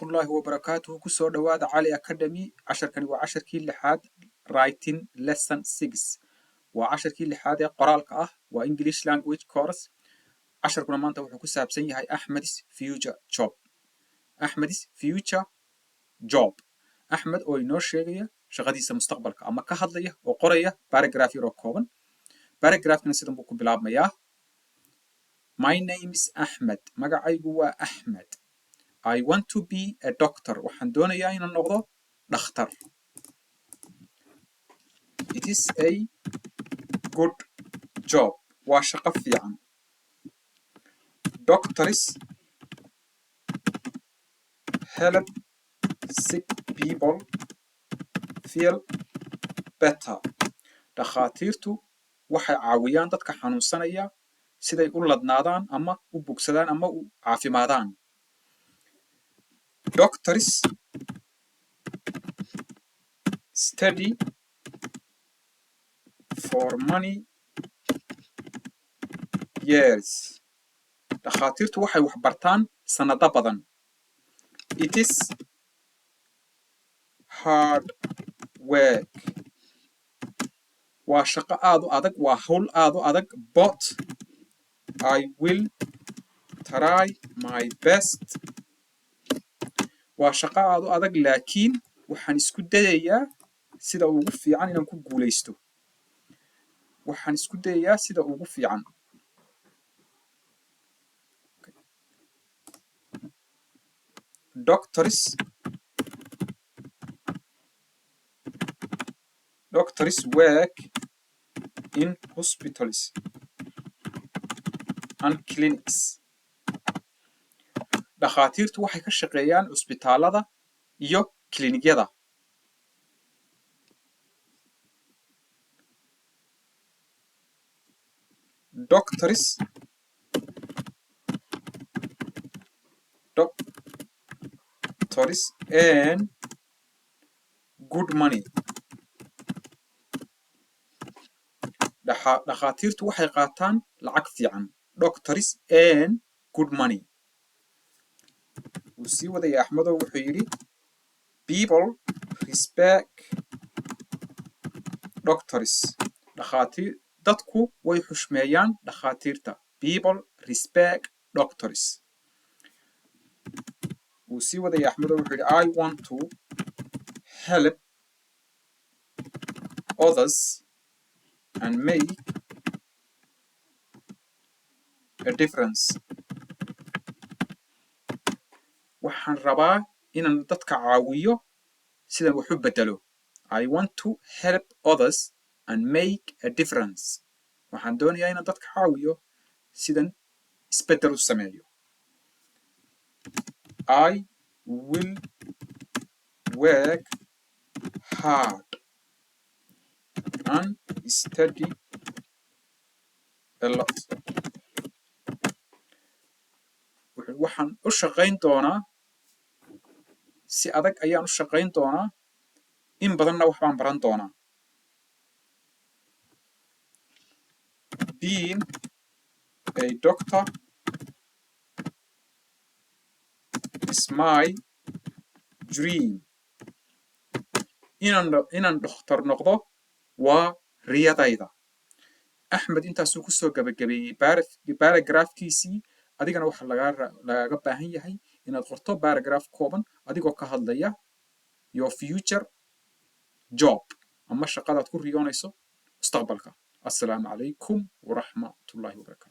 الله وبركاته كسر دواد علي أكاديمي 10 كان و10 كيل لحد writing lesson 6 و10 كيل لحد قرالك وإنجليش language course 10 كنا مانتا وحكو سابسين هاي أحمد's future job أحمد's future job أحمد أو ينور شيء شغاديس مستقبلك أما كهذلية وقرية باراجرافي روكوبن باراجراف كنا سيدنا بوكو بلاب مياه My name is أحمد مقعي جوا أحمد I want to be a doctor waxaan doonayaa inaan noqdo dhakhtar It is a good job waa shaqo fiican Doctors help sick people feel better dhakhaatiirtu waxay caawiyaan dadka xanuunsanaya siday u ladnaadaan ama u bogsadaan ama u caafimaadaan Doctors study for many years dhakhaatiirtu waxay wax bartaan sanado badan It is hard work waa shaqo aad u adag waa hawl aad u adag but I will try my best waa shaqo aad u adag laakiin waxaan isku dayayaa sida ugu fiican inaan ku guuleysto waxaan isku dayayaa sida ugu fiican Doctors work in hospitals and clinics dhakhaatiirtu waxay ka shaqeeyaan cusbitaalada iyo klinigyada Doctors earn good money dhakhaatiirtu waxay qaataan lacag fiican Doctors earn good money wuu sii wadaya axmedo wuxuu yidhi people respect doctors dadku way xushmeeyaan dhakhaatiirta people respect doctors wuu sii wadaya axmedo wuxuu yidhi I want to help others and make a difference waxaan rabaa inaan dadka caawiyo sidaan wax u bedelo I want to help others and make a difference waxaan doonayaa inaan dadka caawiyo sidaan isbedel u sameeyo I will work hard and study a lot waxaan u shaqayn doonaa si adag ayaan u shaqayn doonaa in badanna wax baan baran doonaa Being a doctor is my dream inaan dhakhtar noqdo waa riyadayda axmed intaasuu kusoo gabagabeeyey baaragraafkiisii adigana waxaa lagaaga baahan yahay inaad qorto baaragraaf kooban adigoo ka hadlaya your future job ama shaqadaad ku riyoonayso mustaqbalka assalaamu calaykum waraxmatullaahi wabarakaatu